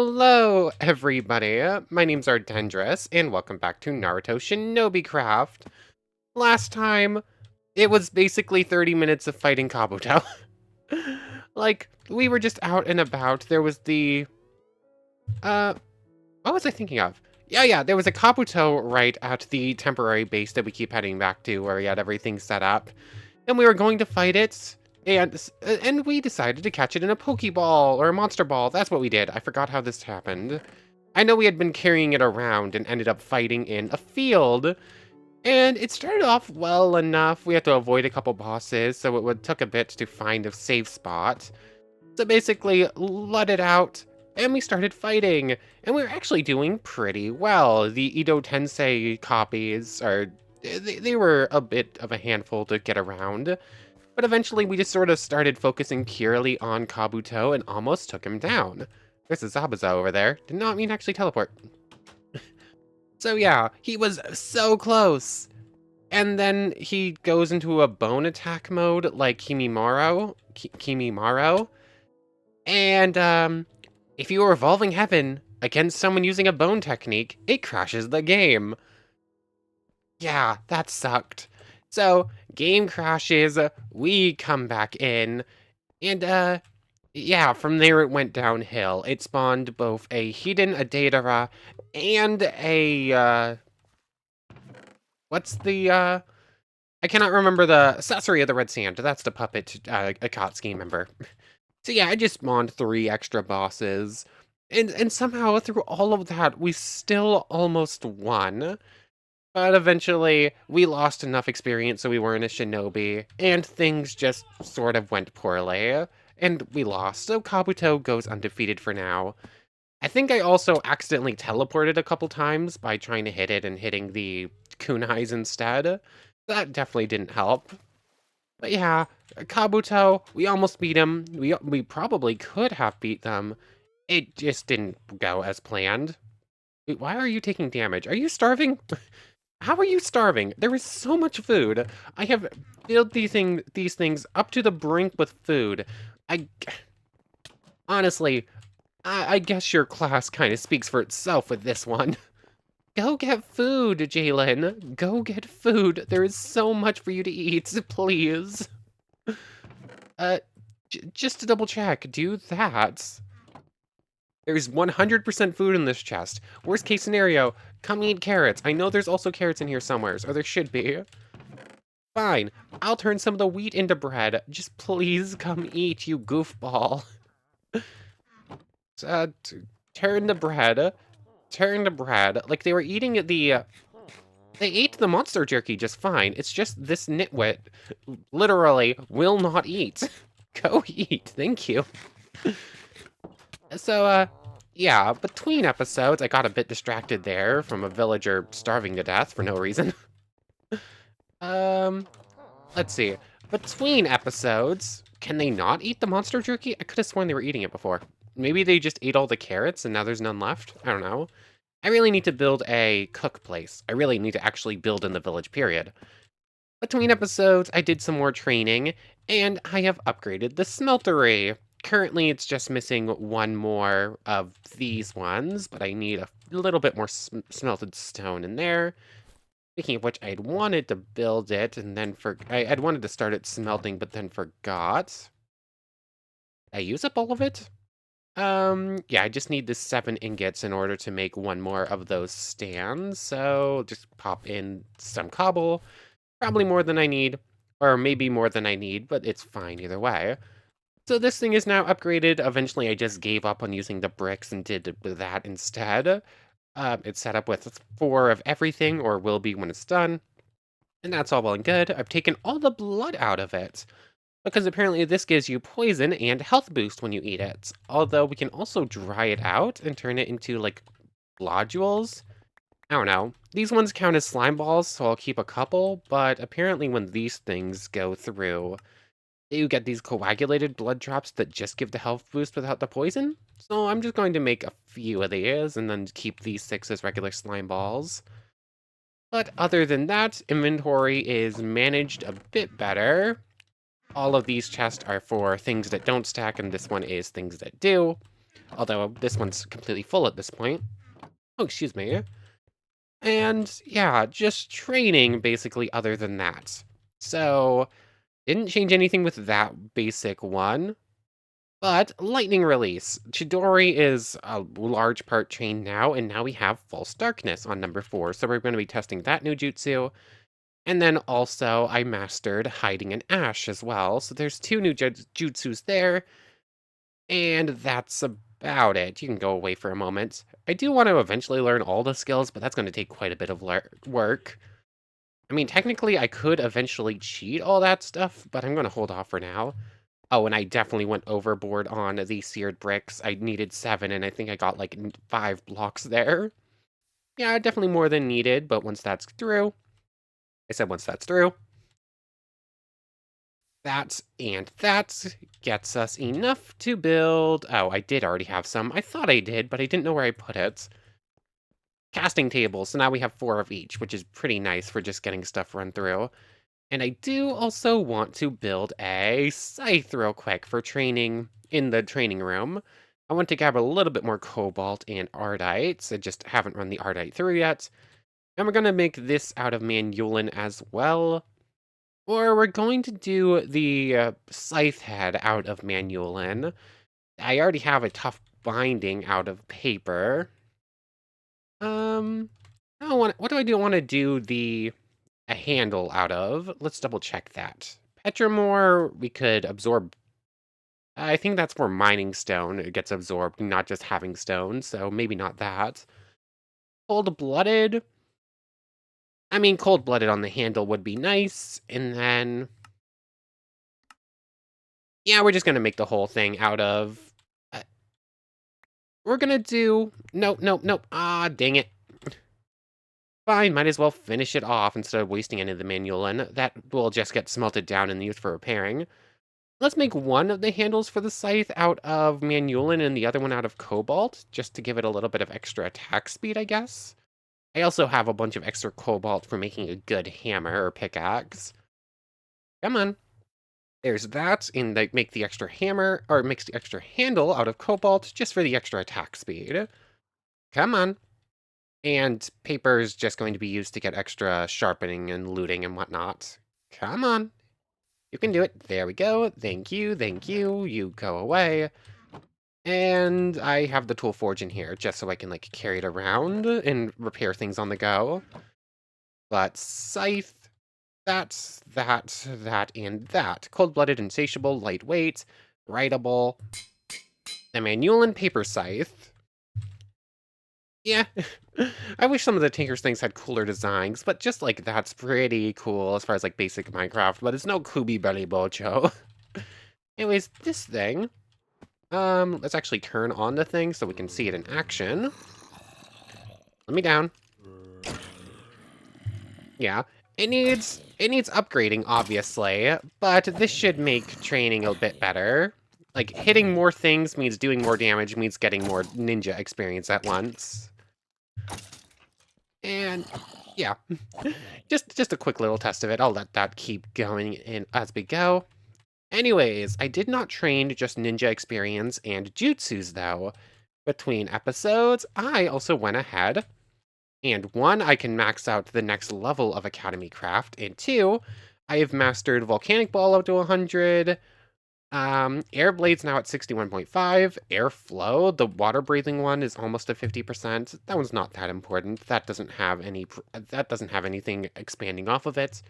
Hello, everybody. My name's Ardendris, and welcome back to Naruto ShinobiCraft. Last time, it was basically 30 minutes of fighting Kabuto. Like, we were just out and about. There was uh, what was I thinking of? Yeah, there was a Kabuto right at the temporary base that we keep heading back to, where we had everything set up. And we were going to fight it, and we decided to catch it in a Pokeball or a Monster Ball. That's what we did. I forgot how this happened. I know we had been carrying it around and ended up fighting in a field, and it started off well enough. We had to avoid a couple bosses, so took a bit to find a safe spot. So basically, let it out, and we started fighting, and we were actually doing pretty well. The Edo Tensei copies they were a bit of a handful to get around, but eventually we just sort of started focusing purely on Kabuto and almost took him down. There's a Zabuza over there. Did not mean to actually teleport. So yeah, he was so close. And then he goes into a bone attack mode like Kimimaro. And if you are Evolving Heaven against someone using a bone technique, it crashes the game. Yeah, that sucked. So, game crashes, we come back in, and yeah, from there it went downhill. It spawned both a Hiden, a Deidara, and I cannot remember the Sasori of the Red Sand. That's the puppet Akatsuki member. So yeah, I just spawned 3 extra bosses, and somehow through all of that, we still almost won. But eventually, we lost enough experience so we weren't a shinobi, and things just sort of went poorly, and we lost, so Kabuto goes undefeated for now. I think I also accidentally teleported a couple times by trying to hit it and hitting the kunais instead. That definitely didn't help. But yeah, Kabuto, we almost beat him. We probably could have beat them. It just didn't go as planned. Wait, why are you taking damage? Are you starving? How are you starving? There is so much food. I have filled these things up to the brink with food. I honestly, I guess your class kind of speaks for itself with this one. Go get food, Jalen. Go get food. There is so much for you to eat, please. Uh, just to double check, do that. There's 100% food in this chest. Worst case scenario, come eat carrots. I know there's also carrots in here somewhere, or there should be. Fine, I'll turn some of the wheat into bread. Just please come eat, you goofball. Turn the bread. Turn the bread. Like, they were eating the... They ate the monster jerky just fine. It's just this nitwit literally will not eat. Go eat. Thank you. So, yeah, between episodes, I got a bit distracted there from a villager starving to death for no reason. Let's see. Between episodes, can they not eat the monster jerky? I could have sworn they were eating it before. Maybe they just ate all the carrots and now there's none left? I don't know. I really need to build a cook place. I really need to actually build in the village, period. Between episodes, I did some more training, and I have upgraded the smeltery. Currently, it's just missing one more of these ones, but I need a little bit more smelted stone in there. Speaking of which, I'd wanted to build it, and then I'd wanted to start it smelting, but then forgot. Did I use up all of it? Yeah, I just need the 7 ingots in order to make one more of those stands, so just pop in some cobble. Probably more than I need, or maybe more than I need, but it's fine either way. So this thing is now upgraded. Eventually, I just gave up on using the bricks and did that instead. It's set up with 4 of everything, or will be when it's done. And that's all well and good. I've taken all the blood out of it, because apparently this gives you poison and health boost when you eat it. Although we can also dry it out and turn it into, like, glodules. I don't know. These ones count as slime balls, so I'll keep a couple, but apparently when these things go through, you get these coagulated blood drops that just give the health boost without the poison. So I'm just going to make a few of these and then keep these 6 as regular slime balls. But other than that, inventory is managed a bit better. All of these chests are for things that don't stack, and this one is things that do. Although this one's completely full at this point. Oh, excuse me. And yeah, just training basically other than that. So, didn't change anything with that basic one. But lightning release. Chidori is a large part trained now, and now we have false darkness on number 4. So we're going to be testing that new jutsu. And then also I mastered hiding in ash as well. So there's 2 new jutsus there. And that's about it. You can go away for a moment. I do want to eventually learn all the skills, but that's going to take quite a bit of work. I mean, technically, I could eventually cheat all that stuff, but I'm going to hold off for now. Oh, and I definitely went overboard on the seared bricks. I needed 7, and I think I got like 5 blocks there. Yeah, definitely more than needed, but once that's through, I said once that's through, that and that gets us enough to build. Oh, I did already have some. I thought I did, but I didn't know where I put it. Casting tables. So now we have 4 of each, which is pretty nice for just getting stuff run through. And I do also want to build a scythe real quick for training in the training room. I want to grab a little bit more cobalt and ardite. I just haven't run the ardite through yet. And we're going to make this out of manulin as well. Or we're going to do the scythe head out of manulin. I already have a tough binding out of paper. I don't want. What do I do? Want to do a handle out of? Let's double check that. Petramore, we could absorb. I think that's for mining stone. It gets absorbed, not just having stone. So maybe not that. Cold-blooded. I mean, cold-blooded on the handle would be nice. And then, yeah, we're just gonna make the whole thing out of. Uh, we're gonna do. Nope, nope, nope. Ah, dang it. Fine, might as well finish it off instead of wasting any of the manulin. That will just get smelted down and used for repairing. Let's make one of the handles for the scythe out of manulin and the other one out of cobalt, just to give it a little bit of extra attack speed, I guess. I also have a bunch of extra cobalt for making a good hammer or pickaxe. Come on. There's that, and they make the extra hammer, or makes the extra handle out of cobalt, just for the extra attack speed. Come on. And paper is just going to be used to get extra sharpening and looting and whatnot. Come on. You can do it. There we go. Thank you. Thank you. You go away. And I have the tool forge in here just so I can like carry it around and repair things on the go. But scythe, that, and that. Cold-blooded, insatiable, lightweight, writable. The manulin paper scythe. Yeah, I wish some of the Tinker's things had cooler designs, but just like that's pretty cool as far as like basic Minecraft, but it's no Kubi Belly Bocho. Anyways, this thing, let's actually turn on the thing so we can see it in action. Let me down. Yeah, it needs upgrading, obviously, but this should make training a bit better. Like, hitting more things means doing more damage, means getting more ninja experience at once. And yeah, just a quick little test of it. I'll let that keep going in as we go. Anyways, I did not train just ninja experience and jutsus though. Between episodes, I also went ahead and 1, I can max out the next level of Academy Craft, and 2, I have mastered Volcanic Ball up to 100, Air Blade's now at 61.5, Airflow, the water breathing one, is almost at 50%. That one's not that important. That doesn't have anything expanding off of it.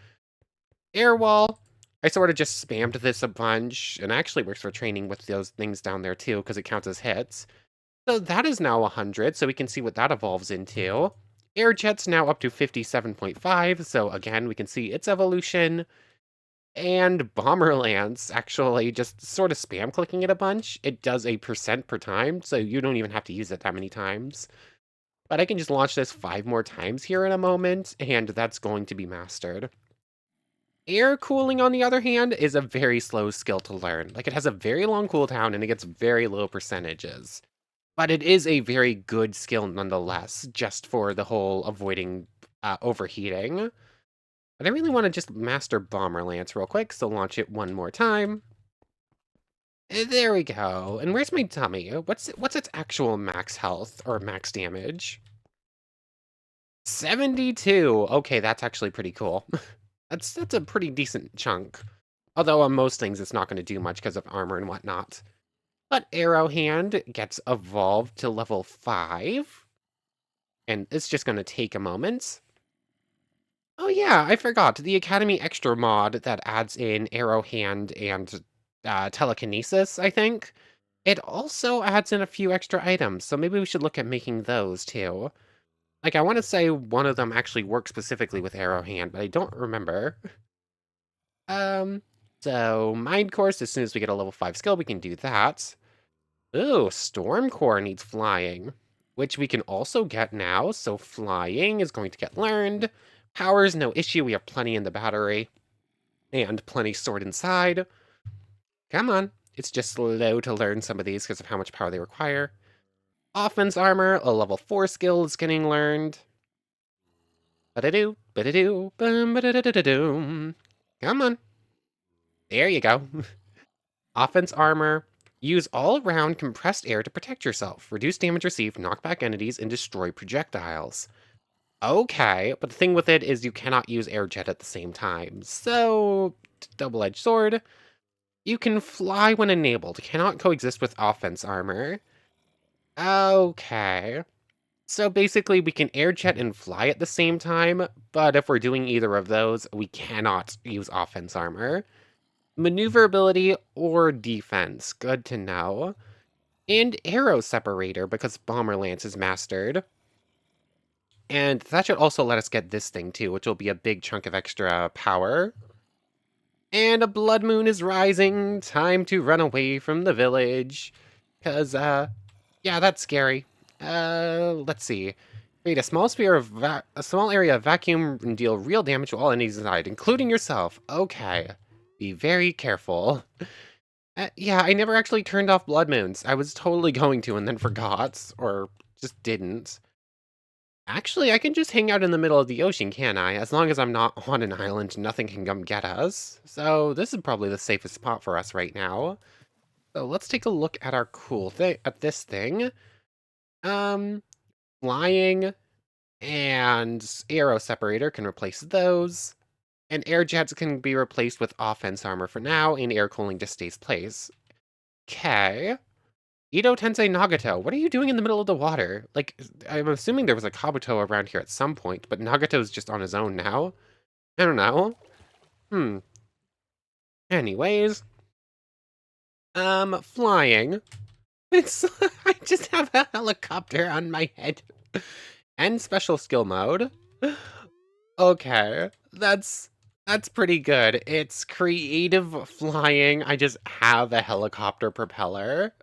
Air Wall, I sort of just spammed this a bunch, and actually works for training with those things down there too, because it counts as hits. So that is now 100, so we can see what that evolves into. Air Jet's now up to 57.5, so again, we can see its evolution. And Bomber Lance, actually, just sort of spam clicking it a bunch. It does a % per time, so you don't even have to use it that many times. But I can just launch this 5 more times here in a moment, and that's going to be mastered. Air cooling, on the other hand, is a very slow skill to learn. Like, it has a very long cooldown, and it gets very low percentages. But it is a very good skill nonetheless, just for the whole avoiding overheating. But I really want to just master Bomber Lance real quick, so launch it one more time. There we go. And where's my tummy? What's its actual max health or max damage? 72. Okay, that's actually pretty cool. That's a pretty decent chunk. Although on most things it's not going to do much because of armor and whatnot. But Arrow Hand gets evolved to level 5. And it's just going to take a moment. Oh yeah, I forgot. The Academy Extra mod that adds in Arrow Hand and telekinesis, I think. It also adds in a few extra items, so maybe we should look at making those too. Like, I want to say one of them actually works specifically with Arrow Hand, but I don't remember. Um, so Mind Course, as soon as we get a level 5 skill, we can do that. Ooh, Storm Core needs flying, which we can also get now, so flying is going to get learned. Power is no issue, we have plenty in the battery. And plenty stored inside. Come on. It's just slow to learn some of these because of how much power they require. Offense armor, a level 4 skill is getting learned. Ba-da-doo, ba-da-doo, bum, ba-da-da-da-da-doom. Come on. There you go. Offense armor. Use all-around compressed air to protect yourself. Reduce damage received, knock back entities, and destroy projectiles. Okay, but the thing with it is you cannot use air jet at the same time. So, double-edged sword. You can fly when enabled. Cannot coexist with offense armor. Okay. So basically, we can air jet and fly at the same time, but if we're doing either of those, we cannot use offense armor. Maneuverability or defense. Good to know. And arrow separator, because Bomber Lance is mastered. And that should also let us get this thing too, which will be a big chunk of extra power. And a blood moon is rising. Time to run away from the village. Because, yeah, that's scary. Let's see. Create a small a small area of vacuum and deal real damage to all enemies inside, including yourself. Okay. Be very careful. Yeah, I never actually turned off blood moons. I was totally going to and then forgot, or just didn't. Actually, I can just hang out in the middle of the ocean, can't I? As long as I'm not on an island, nothing can come get us. So this is probably the safest spot for us right now. So let's take a look at our cool thing, at this thing. Flying and arrow separator can replace those. And air jets can be replaced with offense armor for now, and air cooling just stays place. Okay. Ito Tensei Nagato, what are you doing in the middle of the water? Like, I'm assuming there was a Kabuto around here at some point, but Nagato's just on his own now. I don't know. Anyways. Flying. It's, I just have a helicopter on my head. And special skill mode. Okay, that's pretty good. It's creative flying. I just have a helicopter propeller.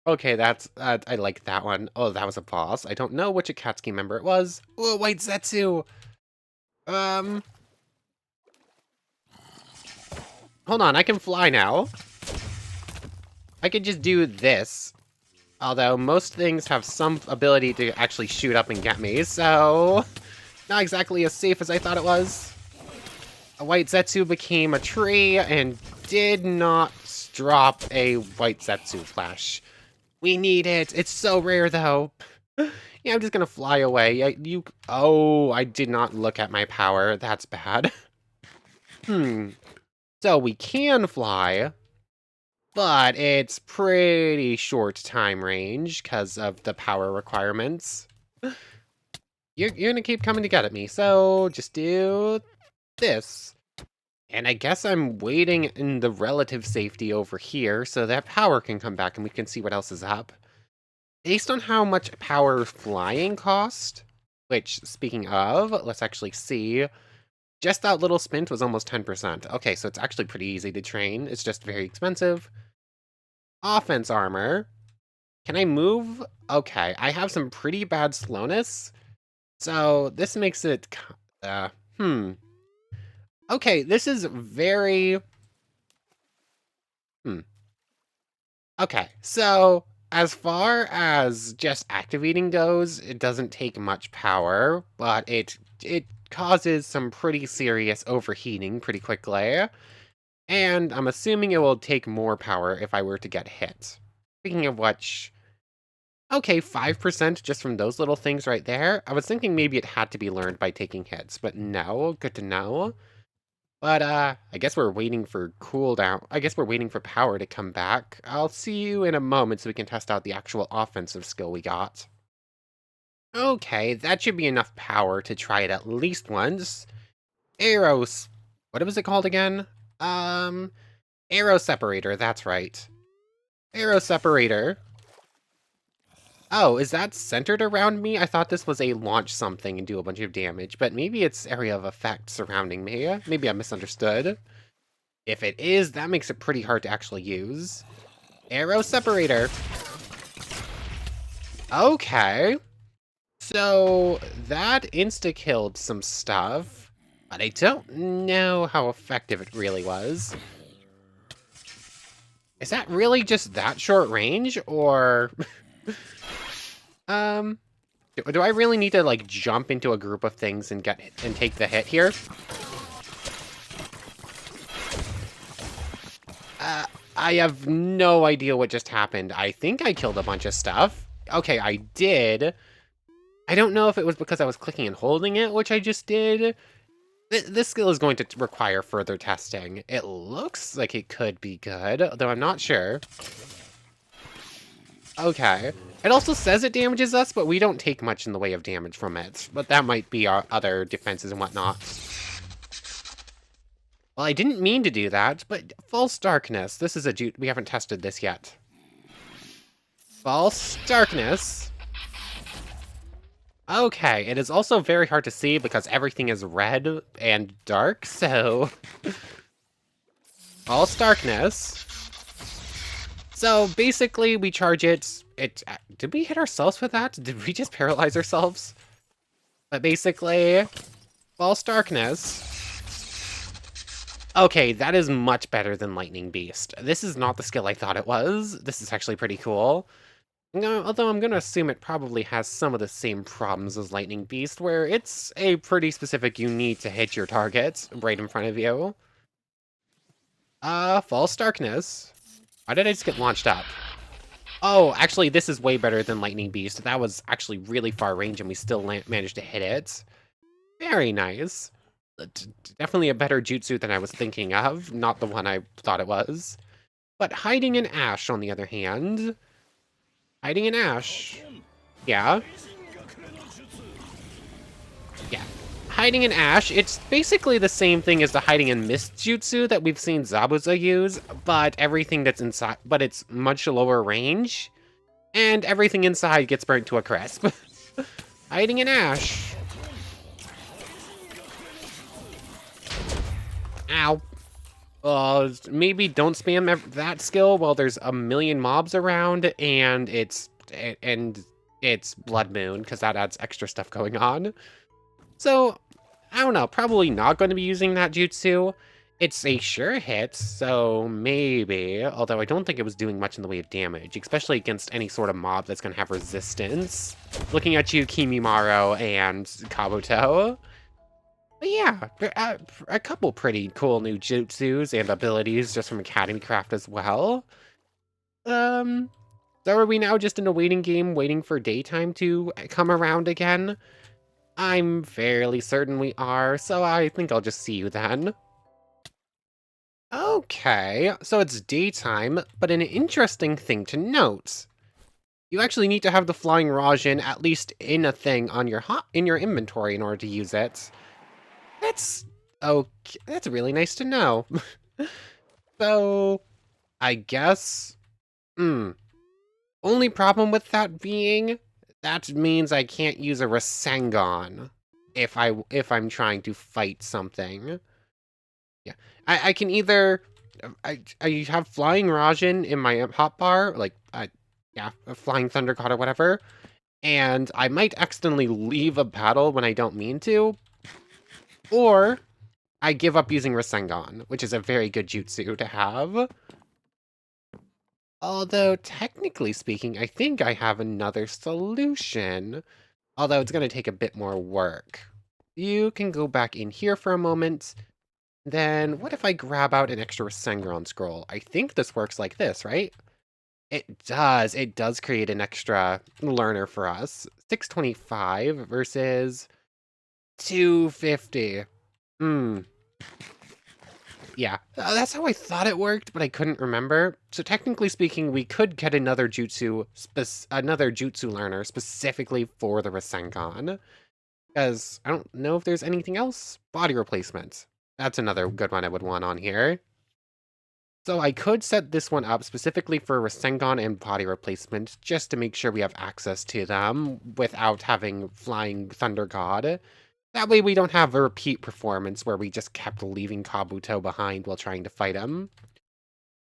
Okay, I like that one. Oh, that was a boss. I don't know which Akatsuki member it was. Oh, White Zetsu. Hold on, I can fly now. I could just do this. Although most things have some ability to actually shoot up and get me, so not exactly as safe as I thought it was. A White Zetsu became a tree and did not drop a White Zetsu flash. We need it. It's so rare, though. Yeah, I'm just gonna fly away. Oh, I did not look at my power. That's bad. So we can fly, but it's pretty short time range because of the power requirements. You're gonna keep coming to get at me, so just do this. And I guess I'm waiting in the relative safety over here so that power can come back and we can see what else is up. Based on how much power flying cost, which, speaking of, let's actually see. Just that little spint was almost 10%. Okay, so it's actually pretty easy to train. It's just very expensive. Offense armor. Can I move? Okay, I have some pretty bad slowness. So this makes it... Okay, this is very... Okay, so as far as just activating goes, it doesn't take much power, but it causes some pretty serious overheating pretty quickly. And I'm assuming it will take more power if I were to get hit. Speaking of which, okay, 5% just from those little things right there. I was thinking maybe it had to be learned by taking hits, but no, good to know. But, I guess we're waiting for cooldown. I guess we're waiting for power to come back. I'll see you in a moment so we can test out the actual offensive skill we got. Okay, that should be enough power to try it at least once. Arrows. What was it called again? Um, Arrow Separator, that's right. Arrow Separator. Oh, is that centered around me? I thought this was a launch something and do a bunch of damage, but maybe it's area of effect surrounding me. Maybe I misunderstood. If it is, that makes it pretty hard to actually use. Arrow Separator. Okay. So, that insta-killed some stuff, but I don't know how effective it really was. Is that really just that short range, or... do I really need to, like, jump into a group of things and take the hit here? I have no idea what just happened. I think I killed a bunch of stuff. Okay, I did. I don't know if it was because I was clicking and holding it, which I just did. This skill is going to require further testing. It looks like it could be good, though I'm not sure. Okay. It also says it damages us, but we don't take much in the way of damage from it. But that might be our other defenses and whatnot. Well, I didn't mean to do that, but False Darkness. This is we haven't tested this yet. False Darkness. Okay, it is also very hard to see because everything is red and dark, so... False Darkness. So, basically, we charge it... Did we hit ourselves with that? Did we just paralyze ourselves? But basically, False Darkness... Okay, that is much better than Lightning Beast. This is not the skill I thought it was. This is actually pretty cool. No, although I'm gonna assume it probably has some of the same problems as Lightning Beast, where it's a pretty specific you need to hit your target right in front of you. False Darkness. Why did I just get launched up? Oh, actually, this is way better than Lightning Beast. That was actually really far range and we still managed to hit it. Very nice. Definitely a better jutsu than I was thinking of, not the one I thought it was. But Hiding in Ash, on the other hand... Hiding in Ash. Yeah. Yeah. Hiding in Ash, it's basically the same thing as the Hiding in Mist jutsu that we've seen Zabuza use, but everything that's inside... But it's much lower range, and everything inside gets burnt to a crisp. Hiding in Ash. Ow. Maybe don't spam that skill while there's a million mobs around and it's Blood Moon, because that adds extra stuff going on. So, I don't know, probably not going to be using that jutsu. It's a sure hit, so maybe, although I don't think it was doing much in the way of damage, especially against any sort of mob that's going to have resistance. Looking at you, Kimimaro and Kabuto. But yeah, a couple pretty cool new jutsus and abilities just from AHZNB as well. So are we now just in a waiting game, waiting for daytime to come around again? I'm fairly certain we are, so I think I'll just see you then. Okay, so it's daytime, but an interesting thing to note. You actually need to have the Flying Rajin at least in a thing on your in your inventory in order to use it. That's okay. That's really nice to know. So, I guess... Only problem with that being, that means I can't use a Rasengan if I'm trying to fight something. Yeah, I can either... I have Flying Rajin in my hotbar, like, yeah, a Flying Thunder God or whatever, and I might accidentally leave a battle when I don't mean to, or I give up using Rasengan, which is a very good jutsu to have. Although, technically speaking, I think I have another solution. Although it's going to take a bit more work. You can go back in here for a moment. Then what if I grab out an extra Rasengan scroll? I think this works like this, right? It does. It does create an extra learner for us. 625 versus 250. Hmm. Yeah, that's how I thought it worked, but I couldn't remember. So technically speaking, we could get another jutsu learner specifically for the Rasengan. Because I don't know if there's anything else. Body replacement. That's another good one I would want on here. So I could set this one up specifically for Rasengan and body replacement, just to make sure we have access to them without having Flying Thunder God. That way we don't have a repeat performance where we just kept leaving Kabuto behind while trying to fight him.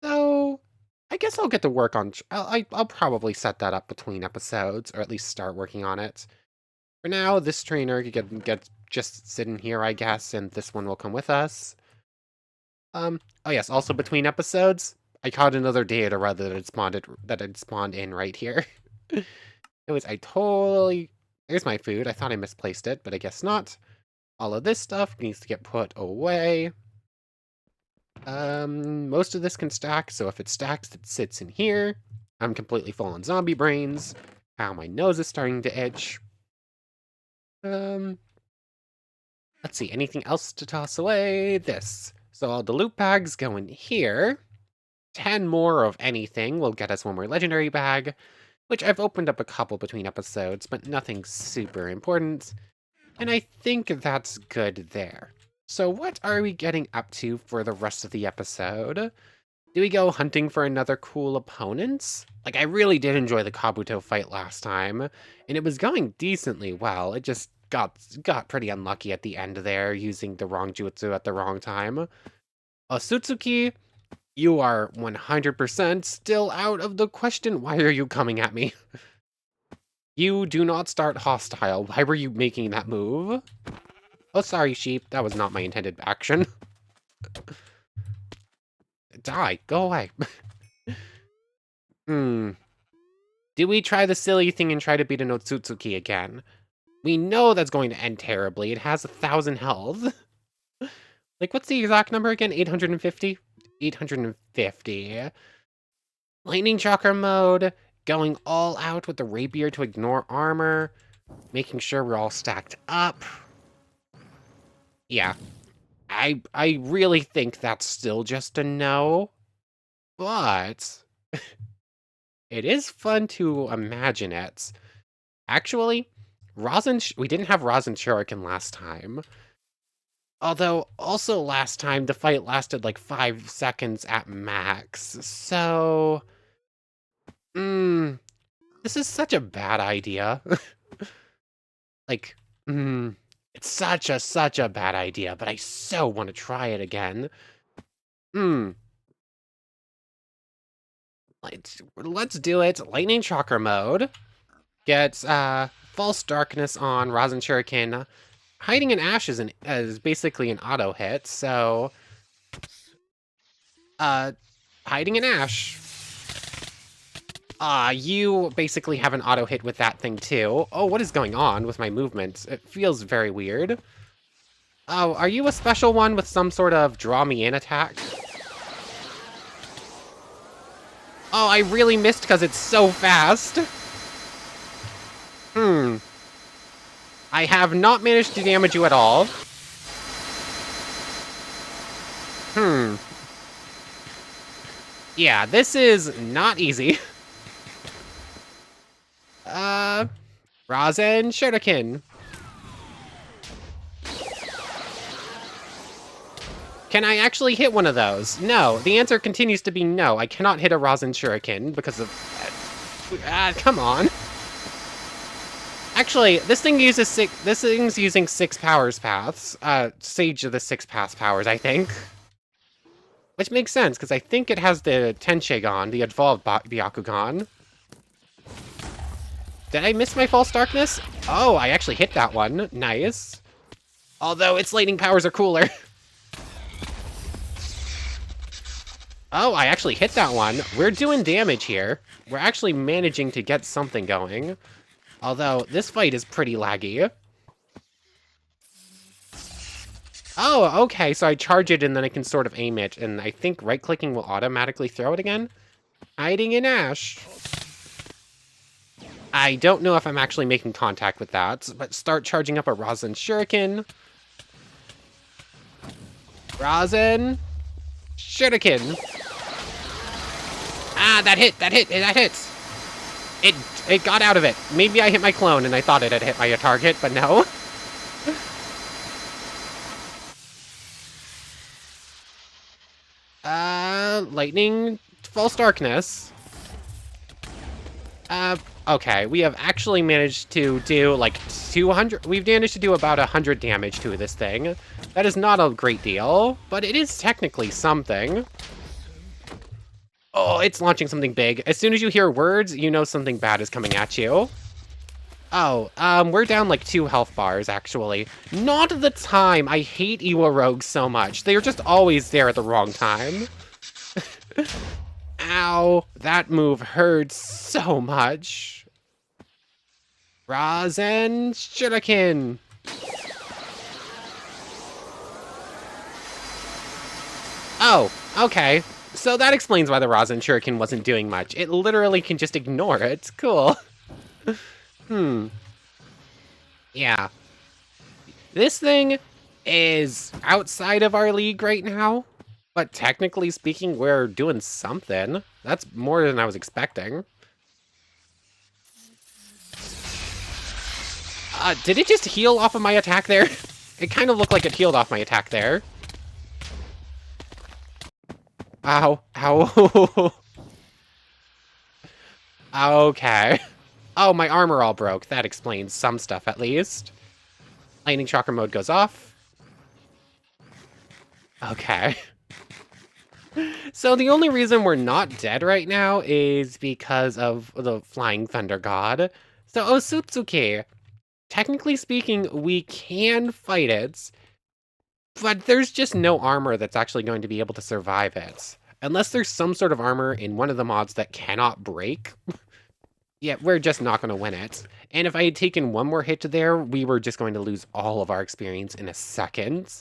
So I guess I'll get to work on... I'll probably set that up between episodes, or at least start working on it. For now, this trainer could get just sitting here, I guess, and this one will come with us. Oh yes, also between episodes, I caught another data rather that had spawned in right here. I totally... There's my food. I thought I misplaced it, but I guess not. All of this stuff needs to get put away. Most of this can stack, so if it stacks, it sits in here. I'm completely full on zombie brains. Ow, my nose is starting to itch. Let's see, anything else to toss away? This. So all the loot bags go in here. 10 more of anything will get us one more legendary bag, which I've opened up a couple between episodes, but nothing super important. And I think that's good there. So what are we getting up to for the rest of the episode? Do we go hunting for another cool opponent? Like, I really did enjoy the Kabuto fight last time, and it was going decently well. It just got pretty unlucky at the end there, using the wrong jutsu at the wrong time. Sutsuki, you are 100% still out of the question. Why are you coming at me? You do not start hostile. Why were you making that move? Oh, sorry, sheep. That was not my intended action. Die. Go away. Do we try the silly thing and try to beat an Otsutsuki again? We know that's going to end terribly. It has 1,000 health. Like, what's the exact number again? 850? 850. Lightning Chakra mode. Going all out with the rapier to ignore armor. Making sure we're all stacked up. Yeah. I really think that's still just a no. But it is fun to imagine it. Actually, we didn't have Rasen Shuriken last time. Although, also last time, the fight lasted like 5 seconds at max. So... this is such a bad idea. Like, it's such a bad idea, but I so want to try it again. Let's do it. Lightning Chakra mode. Get False Darkness on Rasen Shuriken. Hiding in Ash is basically an auto hit, so... Hiding in Ash. You basically have an auto hit with that thing too. Oh, what is going on with my movement? It feels very weird. Oh, are you a special one with some sort of draw me in attack? Oh, I really missed because it's so fast. I have not managed to damage you at all. Yeah, this is not easy. Rasen Shuriken. Can I actually hit one of those? No. The answer continues to be no. I cannot hit a Rasen Shuriken because of... come on. Actually, this thing's using 6 powers paths. Sage of the 6 path powers, I think. Which makes sense, because I think it has the Tenseigan, the evolved Byakugan. Did I miss my False Darkness? Oh, I actually hit that one. Nice. Although its lightning powers are cooler. Oh, I actually hit that one. We're doing damage here. We're actually managing to get something going. Although, this fight is pretty laggy. Oh, okay, so I charge it and then I can sort of aim it, and I think right-clicking will automatically throw it again? Hiding in ash. I don't know if I'm actually making contact with that, but start charging up a Rosin Shuriken. Rosin Shuriken. Ah, that hits. It got out of it. Maybe I hit my clone and I thought it had hit my target, but no. Lightning, false darkness. Okay, we have actually managed to do like 200, we've managed to do about 100 damage to this thing. That is not a great deal, but it is technically something. Oh, it's launching something big. As soon as you hear words, you know something bad is coming at you. Oh, we're down like 2 health bars, actually. Not the time. I hate Iwa rogues so much. They are just always there at the wrong time. Ow, that move hurts so much. Rasen Shuriken. Oh, okay. So that explains why the Rasen Shuriken wasn't doing much. It literally can just ignore it. Cool. Yeah. This thing is outside of our league right now, but technically speaking, we're doing something. That's more than I was expecting. Did it just heal off of my attack there? It kind of looked like it healed off my attack there. Ow. Ow. Okay. Oh, my armor all broke. That explains some stuff, at least. Lightning Chakra mode goes off. Okay. So the only reason we're not dead right now is because of the Flying Thunder God. So Osutsuki, technically speaking, we can fight it, but there's just no armor that's actually going to be able to survive it. Unless there's some sort of armor in one of the mods that cannot break, yeah, we're just not going to win it. And if I had taken one more hit there, we were just going to lose all of our experience in a second.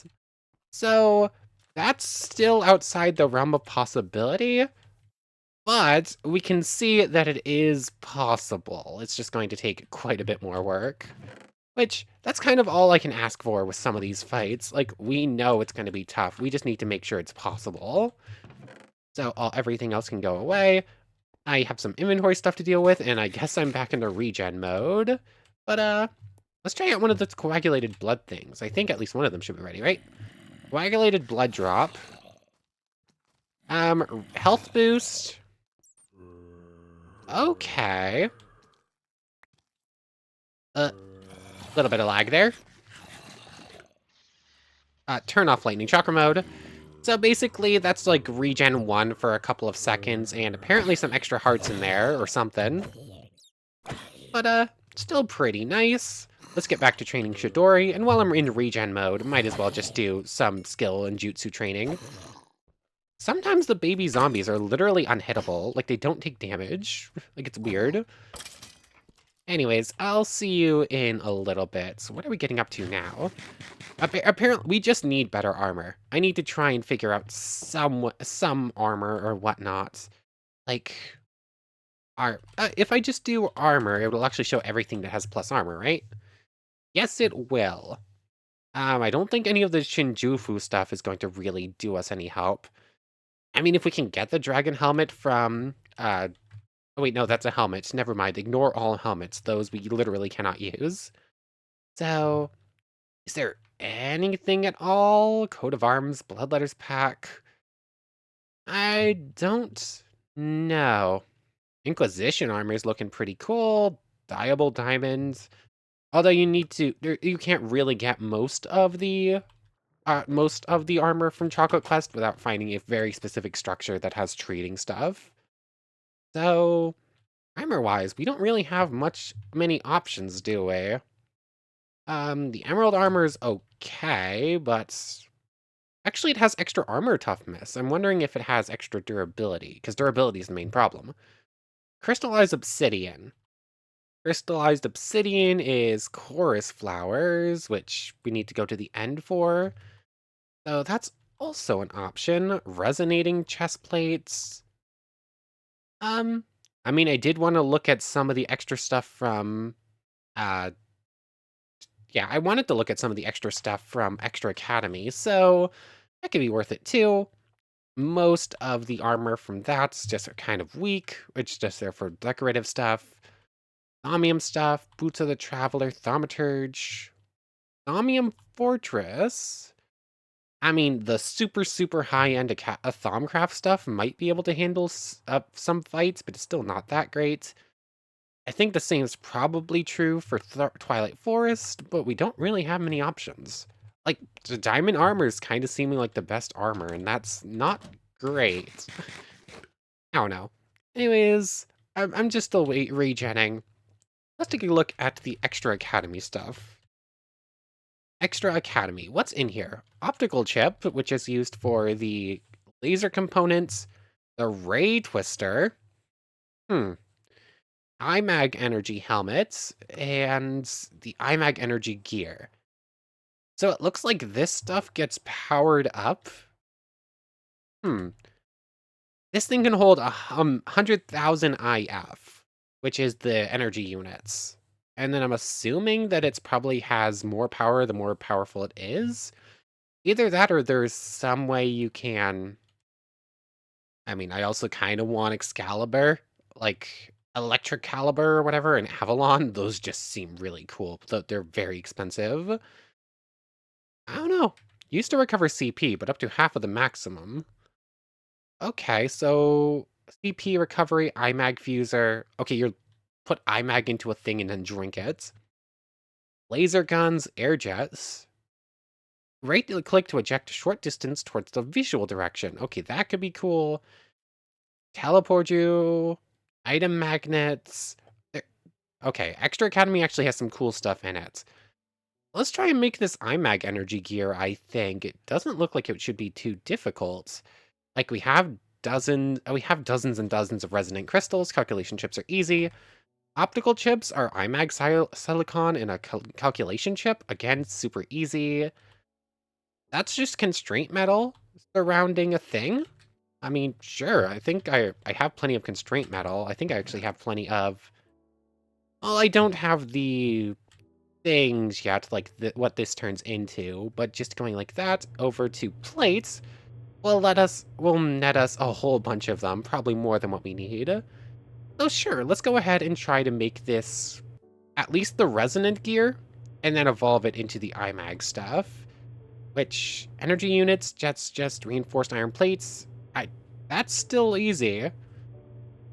So that's still outside the realm of possibility, but we can see that it is possible. It's just going to take quite a bit more work. Which, that's kind of all I can ask for with some of these fights. Like, we know it's going to be tough. We just need to make sure it's possible. So everything else can go away. I have some inventory stuff to deal with, and I guess I'm back into regen mode. But, let's try out one of the coagulated blood things. I think at least one of them should be ready, right? Coagulated blood drop. Health boost. Okay. Little bit of lag there. Turn off lightning chakra mode. So basically, that's like regen 1 for a couple of seconds, and apparently some extra hearts in there, or something. But, still pretty nice. Let's get back to training Chidori, and while I'm in regen mode, might as well just do some skill and jutsu training. Sometimes the baby zombies are literally unhittable, like they don't take damage. Like, it's weird. Anyways, I'll see you in a little bit. So what are we getting up to now? Apparently, we just need better armor. I need to try and figure out some armor or whatnot. Like, if I just do armor, it will actually show everything that has plus armor, right? Yes, it will. I don't think any of the Shinjufu stuff is going to really do us any help. I mean, if we can get the dragon helmet from, oh wait, no, that's a helmet. Never mind. Ignore all helmets. Those we literally cannot use. So, is there anything at all? Coat of Arms, Bloodletters pack? I don't know. Inquisition armor is looking pretty cool. Diable diamonds. Although you can't really get most of the armor from Chocolate Quest without finding a very specific structure that has trading stuff. So, armor-wise, we don't really have many options, do we? The Emerald armor is okay, but actually it has extra armor toughness. I'm wondering if it has extra durability, because durability is the main problem. Crystallized obsidian. Crystallized obsidian is chorus flowers, which we need to go to the end for. So that's also an option. Resonating chest plates. Um, I mean, I did want to look at some of the extra stuff from, uh, yeah, I wanted to look at some of the extra stuff from Extra Academy, so that could be worth it too. Most of the armor from that's just kind of weak, it's just there for decorative stuff. Thaumium stuff, Boots of the Traveler, Thaumaturge, Thaumium Fortress. I mean, the super, super high-end Thaumcraft stuff might be able to handle some fights, but it's still not that great. I think the same is probably true for Twilight Forest, but we don't really have many options. Like, the diamond armor is kind of seeming like the best armor, and that's not great. I don't know. Anyways, I'm just still regenning. Let's take a look at the Extra Academy stuff. Extra Academy, what's in here? Optical chip, which is used for the laser components, the Ray Twister, IMAG energy helmets, and the IMAG energy gear. So it looks like this stuff gets powered up. This thing can hold 100,000 IF, which is the energy units. And then I'm assuming that it's probably has more power the more powerful it is. Either that or there's some way you can. I mean, I also kind of want Excalibur, like Electric Caliber or whatever, and Avalon. Those just seem really cool, though they're very expensive. I don't know. Used to recover CP, but up to half of the maximum. Okay, so CP recovery, IMAG fuser. Okay, you're put IMAG into a thing and then drink it. Laser guns, air jets. Right click to eject a short distance towards the visual direction. Okay, that could be cool. Teleport you. Item magnets. Okay, Extra Academy actually has some cool stuff in it. Let's try and make this IMAG energy gear, I think. It doesn't look like it should be too difficult. Like we have dozens and dozens of resonant crystals. Calculation chips are easy. Optical chips are IMAG silicon in a calculation chip. Again, super easy. That's just constraint metal surrounding a thing. I mean, sure, I think I have plenty of constraint metal. I think I actually have plenty of. Well, I don't have the things yet, like what this turns into, but just going like that over to plates will net us a whole bunch of them, probably more than what we need. So sure, let's go ahead and try to make this at least the resonant gear, and then evolve it into the IMAG stuff. Which energy units, jets, just reinforced iron plates. That's still easy.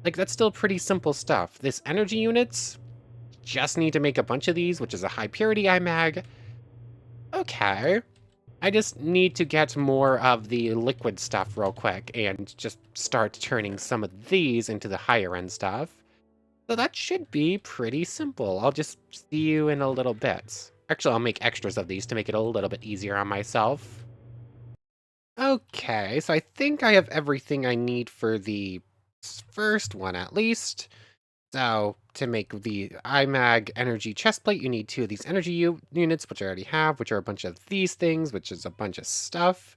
Like that's still pretty simple stuff. This energy units just need to make a bunch of these, which is a high purity IMAG. Okay. I just need to get more of the liquid stuff real quick and just start turning some of these into the higher end stuff. So that should be pretty simple. I'll just see you in a little bit. Actually, I'll make extras of these to make it a little bit easier on myself. Okay, so I think I have everything I need for the first one at least. So to make the IMAG energy chest plate, you need two of these energy units, which I already have, which are a bunch of these things, which is a bunch of stuff.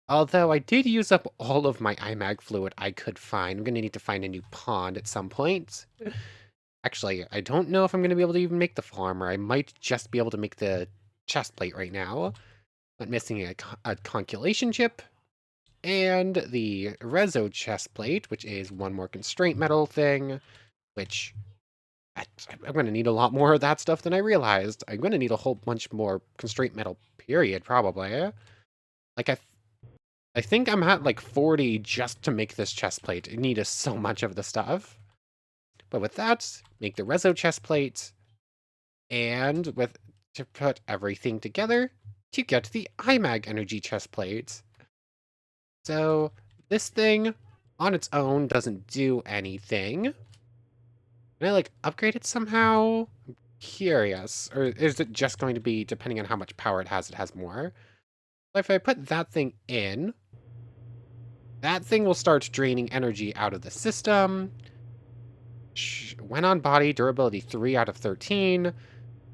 Although I did use up all of my IMAG fluid I could find. I'm going to need to find a new pond at some point. Actually, I don't know if I'm going to be able to even make the full armor. I might just be able to make the chest plate right now. But missing a constellation chip. And the Rezo chest plate, which is one more constraint metal thing. Which I'm going to need a lot more of that stuff than I realized. I'm going to need a whole bunch more constraint metal, period, probably. Like, I think I'm at like 40 just to make this chest plate. I need so much of the stuff. But with that, make the Rezo chest plate. And to put everything together to get the IMAG energy chest plate. So this thing on its own doesn't do anything. Can I like upgrade it somehow? I'm curious. Or is it just going to be, depending on how much power it has more? So if I put that thing in, that thing will start draining energy out of the system. When on body, durability 3 out of 13. I'm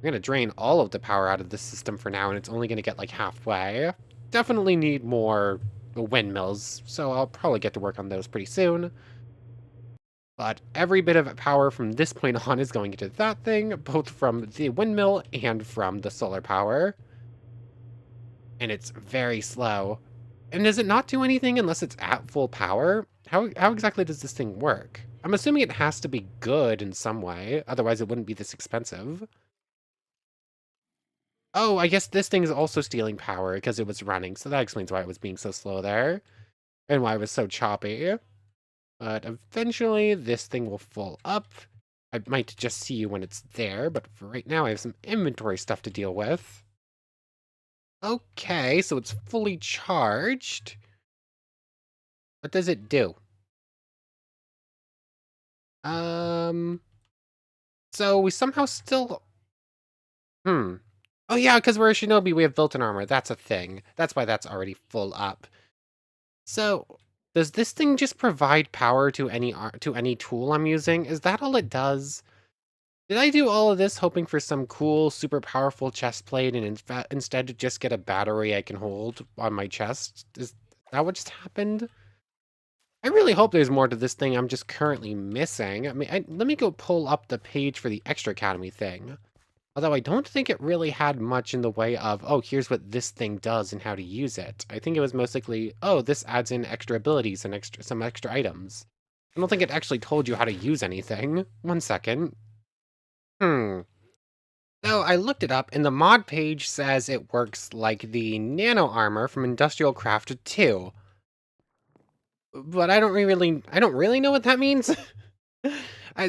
going to drain all of the power out of the system for now, and it's only going to get like halfway. definitely need more windmills, so I'll probably get to work on those pretty soon. But every bit of power from this point on is going into that thing, both from the windmill and from the solar power. And it's very slow. And does it not do anything unless it's at full power? How exactly does this thing work? I'm assuming it has to be good in some way, otherwise it wouldn't be this expensive. Oh, I guess this thing is also stealing power because it was running, so that explains why it was being so slow there, and why it was so choppy. But eventually, this thing will full up. I might just see you when it's there, but for right now, I have some inventory stuff to deal with. Okay, so it's fully charged. What does it do? Um, so we somehow still... Oh yeah, because we're a shinobi, we have built-in armor. That's a thing. That's why that's already full up. So, does this thing just provide power to any tool I'm using? Is that all it does? Did I do all of this hoping for some cool, super powerful chest plate and instead just get a battery I can hold on my chest? Is that what just happened? I really hope there's more to this thing I'm just currently missing. I mean, let me go pull up the page for the Extra Academy thing. Although I don't think it really had much in the way of, oh, here's what this thing does and how to use it. I think it was mostly, oh, this adds in extra abilities and some extra items. I don't think it actually told you how to use anything. One second. So I looked it up, and the mod page says it works like the nano armor from Industrial Craft 2. But I don't really know what that means.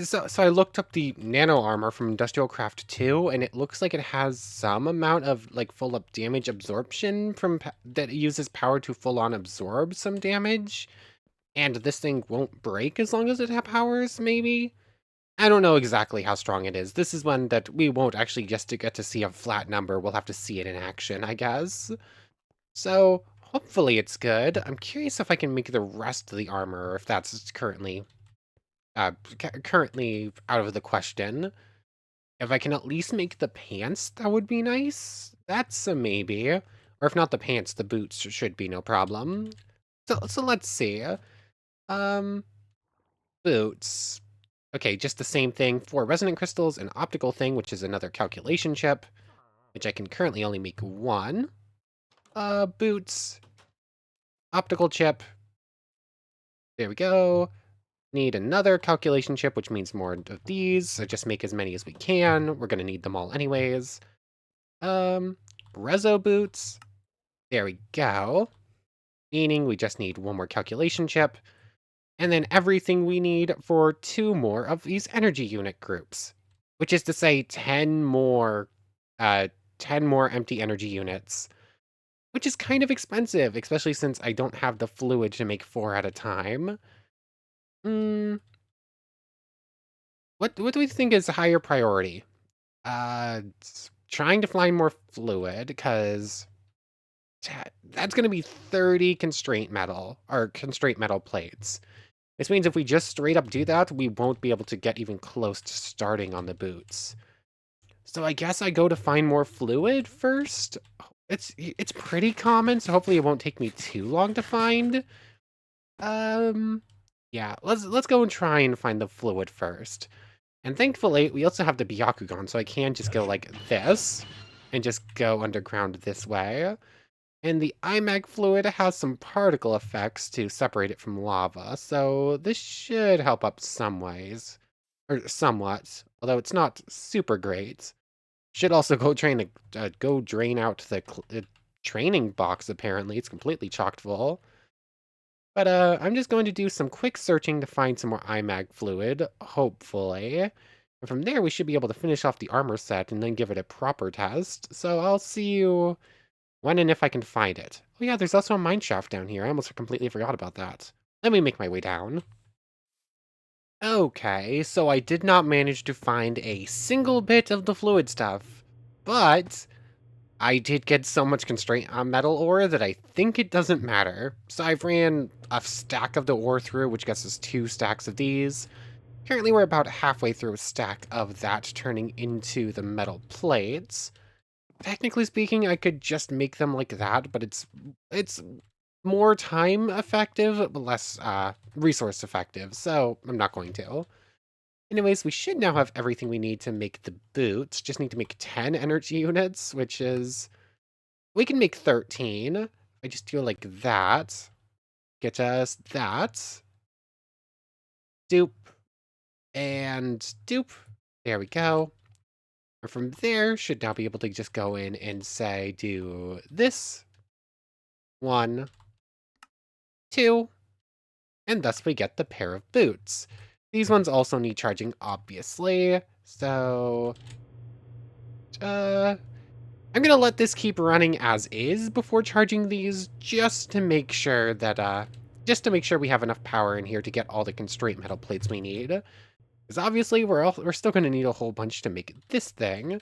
So I looked up the nano armor from Industrial Craft 2, and it looks like it has some amount of like full up damage absorption from that uses power to full on absorb some damage. And this thing won't break as long as it has powers, maybe? I don't know exactly how strong it is. This is one that we won't actually just to get to see a flat number. We'll have to see it in action, I guess. So hopefully it's good. I'm curious if I can make the rest of the armor, or if that's currently out of the question. If I can at least make the pants, that would be nice. That's a maybe. Or if not the pants, the boots should be no problem. So let's see. Boots. Okay, just the same thing. 4 resonant crystals, an optical thing, which is another calculation chip, which I can currently only make 1. Boots. Optical chip. There we go. Need another calculation chip, which means more of these. So just make as many as we can. We're gonna need them all anyways. Rezo boots. There we go. Meaning we just need 1 more calculation chip. And then everything we need for 2 more of these energy unit groups. Which is to say 10 more empty energy units. Which is kind of expensive, especially since I don't have the fluid to make 4 at a time. What do we think is a higher priority? Trying to find more fluid, because that's going to be 30 constraint metal, or constraint metal plates. This means if we just straight up do that, we won't be able to get even close to starting on the boots. So I guess I go to find more fluid first. It's pretty common, so hopefully it won't take me too long to find. Yeah, let's go and try and find the fluid first. And thankfully, we also have the Byakugan, so I can just go like this, and just go underground this way. And the IMAG fluid has some particle effects to separate it from lava, so this should help up some ways. Or somewhat, although it's not super great. Should also go drain out the training box, apparently. It's completely chocked full. But I'm just going to do some quick searching to find some more IMAG fluid, hopefully. And from there, we should be able to finish off the armor set and then give it a proper test. So I'll see you when and if I can find it. Oh yeah, there's also a mine shaft down here. I almost completely forgot about that. Let me make my way down. Okay, so I did not manage to find a single bit of the fluid stuff, but I did get so much constraint on metal ore that I think it doesn't matter. So I've ran a stack of the ore through, which gets us 2 stacks of these. Currently we're about halfway through a stack of that turning into the metal plates. technically speaking, I could just make them like that, but it's more time effective, but less resource effective, so I'm not going to. Anyways, we should now have everything we need to make the boots. Just need to make 10 energy units, which is... We can make 13. I just do it like that. Get us that. Doop. And doop. There we go. And from there, should now be able to just go in and say, do this. 1, 2. And thus we get the pair of boots. These ones also need charging, obviously. So... I'm gonna let this keep running as is before charging these, just to make sure that, just to make sure we have enough power in here to get all the constraint metal plates we need. Because obviously we're still gonna need a whole bunch to make this thing.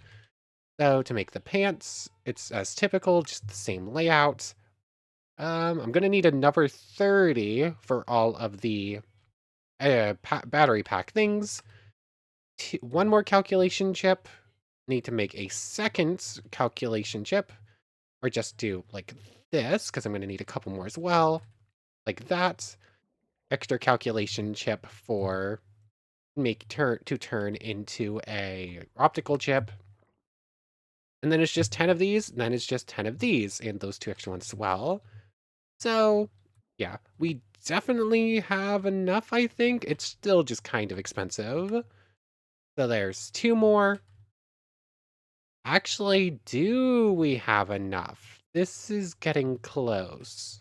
So to make the pants, it's as typical, just the same layout. I'm gonna need another 30 for all of the battery pack things. One more calculation chip. Need to make a second calculation chip, or just do like this, because I'm going to need a couple more as well, like that. Extra calculation chip for turn into a optical chip, and then it's just 10 of these, and then it's just 10 of these, and those 2 extra ones as well. So yeah, we definitely have enough, I think. It's still just kind of expensive. So there's 2 more. Actually, do we have enough? This is getting close.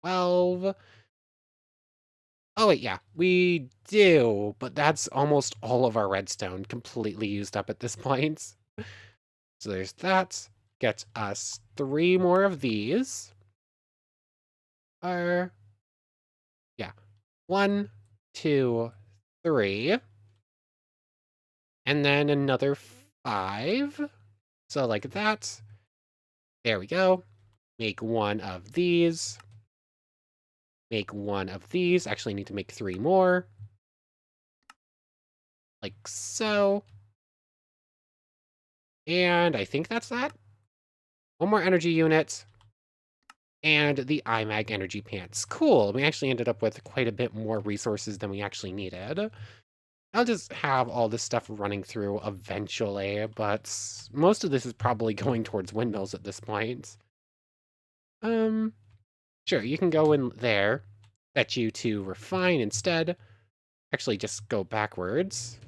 12. Oh, wait, yeah, we do, but that's almost all of our redstone completely used up at this point. So there's that. Gets us 3 more of these. Yeah. 1, 2, 3. And then another 5. So like that. There we go. Make 1 of these. Make 1 of these. Actually need to make 3 more. Like so. And I think that's that. 1 more energy unit. And the iMag energy pants. Cool. We actually ended up with quite a bit more resources than we actually needed. I'll just have all this stuff running through eventually, but most of this is probably going towards windmills at this point. Sure, you can go in there. Set you to refine instead. Actually, just go backwards.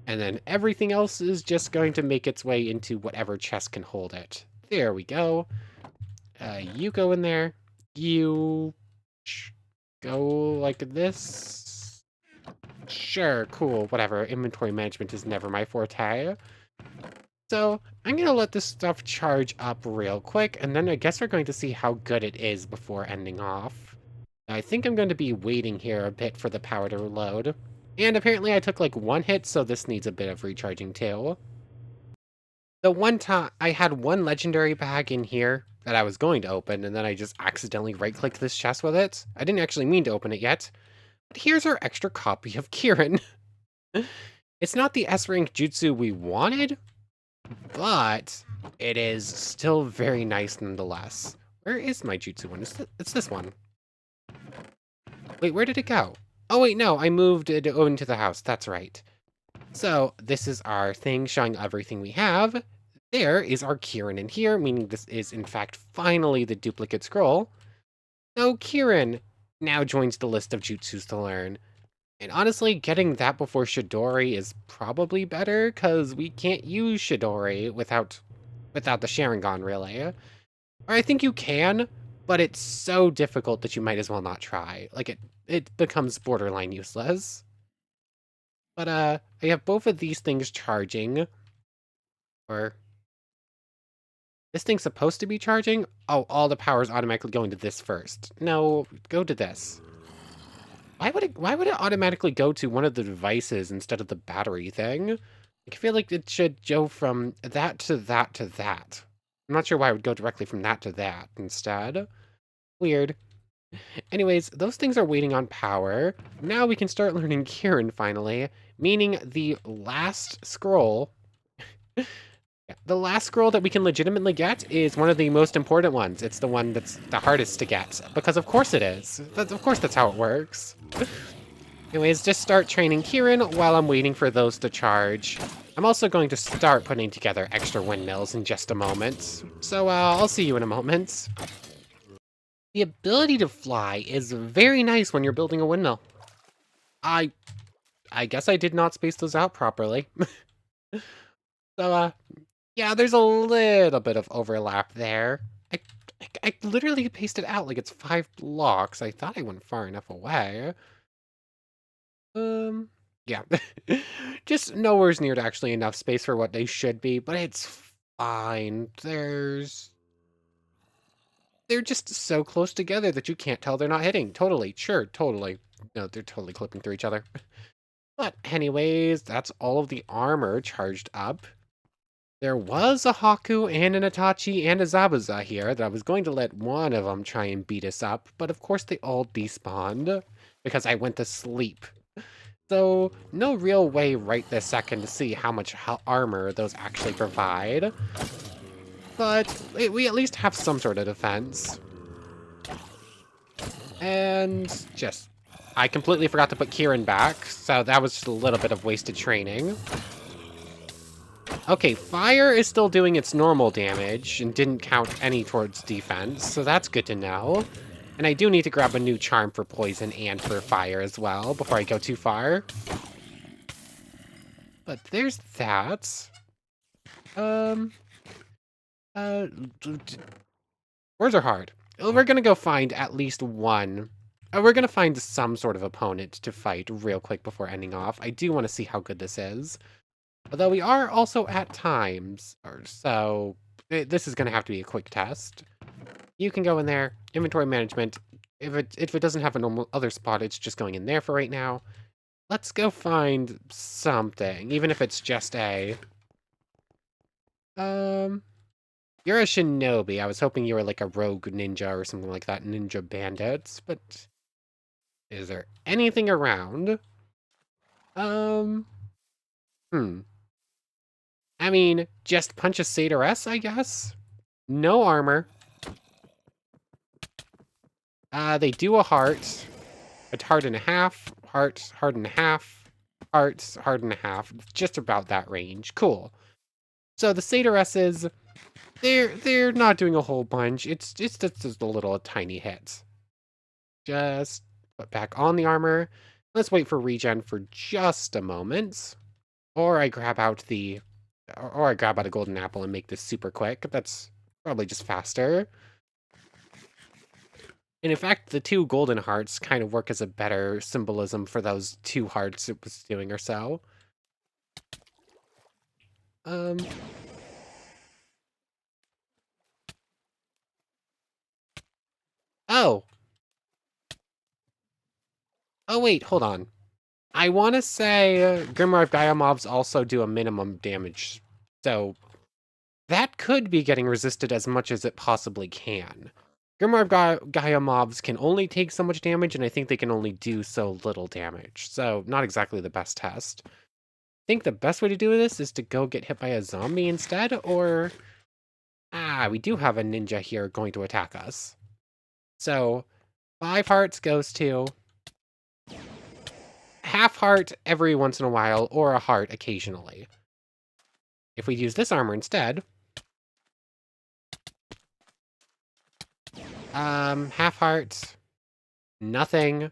And then everything else is just going to make its way into whatever chest can hold it. There we go. You go in there. You go like this. Sure, cool, whatever. Inventory management is never my forte. So I'm going to let this stuff charge up real quick, and then I guess we're going to see how good it is before ending off. I think I'm going to be waiting here a bit for the power to reload. And apparently I took like 1 hit, so this needs a bit of recharging too. The one time I had 1 legendary bag in here that I was going to open, and then I just accidentally right-clicked this chest with it. I didn't actually mean to open it yet. But here's our extra copy of Kirin. It's not the S-rank jutsu we wanted, but it is still very nice nonetheless. Where is my jutsu one? It's this one. Wait, where did it go? Oh wait, no, I moved it into the house. That's right. So this is our thing showing everything we have. There is our Kirin in here, meaning this is in fact finally the duplicate scroll. So Kirin now joins the list of jutsus to learn. And honestly, getting that before Chidori is probably better, because we can't use Chidori without the Sharingan, really. Or I think you can, but it's so difficult that you might as well not try. Like, it becomes borderline useless. But, I have both of these things charging. Or... This thing's supposed to be charging? Oh, all the power's automatically going to this first. No, go to this. Why would it automatically go to one of the devices instead of the battery thing? I feel like it should go from that to that to that. I'm not sure why it would go directly from that to that instead. Weird. Anyways, those things are waiting on power. Now we can start learning Kirin finally, meaning the last scroll. Yeah, the last scroll that we can legitimately get is one of the most important ones. It's the one that's the hardest to get, because of course it is. Of course that's how it works. Anyways, just start training Kieran while I'm waiting for those to charge. I'm also going to start putting together extra windmills in just a moment. So I'll see you in a moment. The ability to fly is very nice when you're building a windmill. I guess I did not space those out properly. So yeah, there's a little bit of overlap there. I literally pasted out like it's 5 blocks. I thought I went far enough away. Yeah. Just nowhere's near to actually enough space for what they should be, but it's fine. They're just so close together that you can't tell they're not hitting. Totally. Sure, totally. No, they're totally clipping through each other. But anyways, that's all of the armor charged up. There was a Haku and an Itachi and a Zabuza here that I was going to let one of them try and beat us up, but of course they all despawned because I went to sleep. So, no real way right this second to see how much armor those actually provide. But we at least have some sort of defense. And just... I completely forgot to put Kieran back, so that was just a little bit of wasted training. Okay, fire is still doing its normal damage and didn't count any towards defense, so that's good to know. And I do need to grab a new charm for poison and for fire as well before I go too far. But there's that. Words are hard. We're gonna go find at least one. We're gonna find some sort of opponent to fight real quick before ending off. I do want to see how good this is. Although we are also at times, so this is gonna have to be a quick test. You can go in there, inventory management. If it doesn't have a normal other spot, it's just going in there for right now. Let's go find something, even if it's just a... You're a Shinobi. I was hoping you were like a rogue ninja or something like that, ninja bandits, but... Is there anything around? I mean, just punch a Satyr-S, I guess? No armor. They do a heart. A heart and a half. Heart and a half. Heart and a half. Just about that range. Cool. So the Satyr-S's, they're not doing a whole bunch. It's just a little tiny hit. Just put back on the armor. Let's wait for regen for just a moment. Or I grab out a golden apple and make this super quick. That's probably just faster. And in fact, the 2 golden hearts kind of work as a better symbolism for those 2 hearts it was doing or so. Oh. Oh wait, hold on. I want to say Grimoire of Gaia mobs also do a minimum damage, so that could be getting resisted as much as it possibly can. Grimoire of Gaia mobs can only take so much damage, and I think they can only do so little damage, so not exactly the best test. I think the best way to do this is to go get hit by a zombie instead, or... we do have a ninja here going to attack us. So, 5 hearts goes to... half heart every once in a while, or a heart occasionally. If we use this armor instead... half heart... nothing.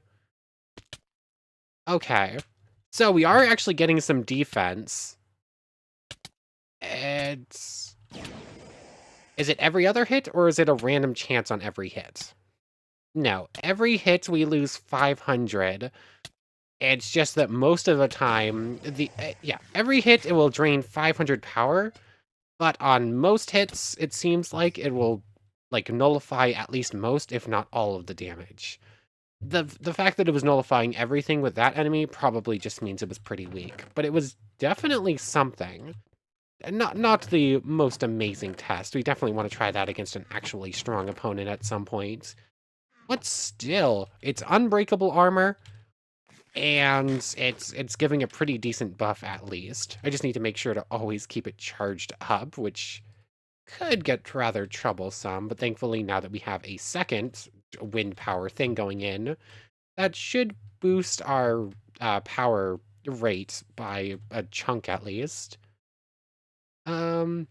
Okay. So we are actually getting some defense. It's... Is it every other hit, or is it a random chance on every hit? No, every hit we lose 500. It's just that most of the time, every hit it will drain 500 power, but on most hits, it seems like it will like nullify at least most, if not all of the damage. The fact that it was nullifying everything with that enemy probably just means it was pretty weak, but it was definitely something. Not the most amazing test. We definitely want to try that against an actually strong opponent at some point. But still, it's unbreakable armor. And it's giving a pretty decent buff at least. I just need to make sure to always keep it charged up, which could get rather troublesome, but thankfully now that we have a second wind power thing going in, that should boost our power rate by a chunk at least. Um,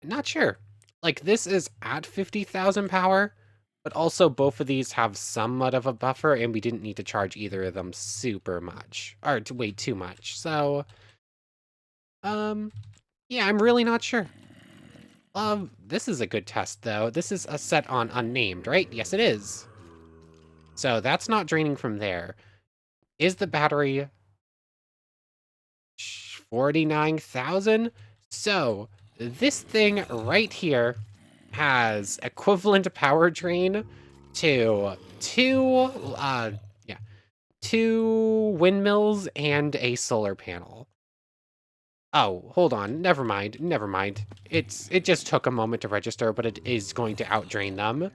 Not sure. Like, this is at 50,000 power, but also both of these have somewhat of a buffer, and we didn't need to charge either of them super much, or way too much. So, um, yeah, I'm really not sure. This is a good test, though. This is a set on unnamed, right? Yes, it is. So that's not draining from there. Is the battery 49,000? So this thing right here has equivalent power drain to two windmills and a solar panel. Oh, hold on. Never mind. Never mind. It just took a moment to register, but it is going to outdrain them.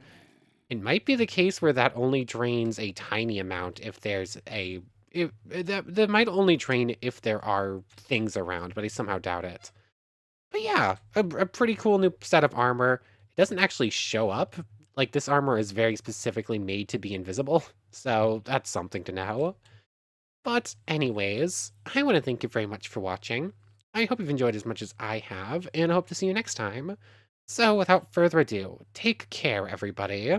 It might be the case where that only drains a tiny amount if there's a if that might only drain if there are things around, but I somehow doubt it. But yeah, a pretty cool new set of armor. It doesn't actually show up. Like, this armor is very specifically made to be invisible, so that's something to know. But anyways, I want to thank you very much for watching. I hope you've enjoyed as much as I have, and I hope to see you next time. So without further ado, take care, everybody.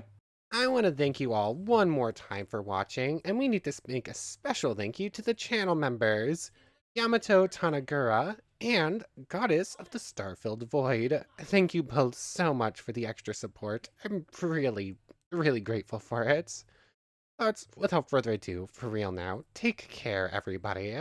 I want to thank you all one more time for watching, and we need to make a special thank you to the channel members, Yamato Tanagura and Goddess of the Star-Filled Void. Thank you both so much for the extra support. I'm really, really grateful for it. But without further ado, for real now, take care, everybody.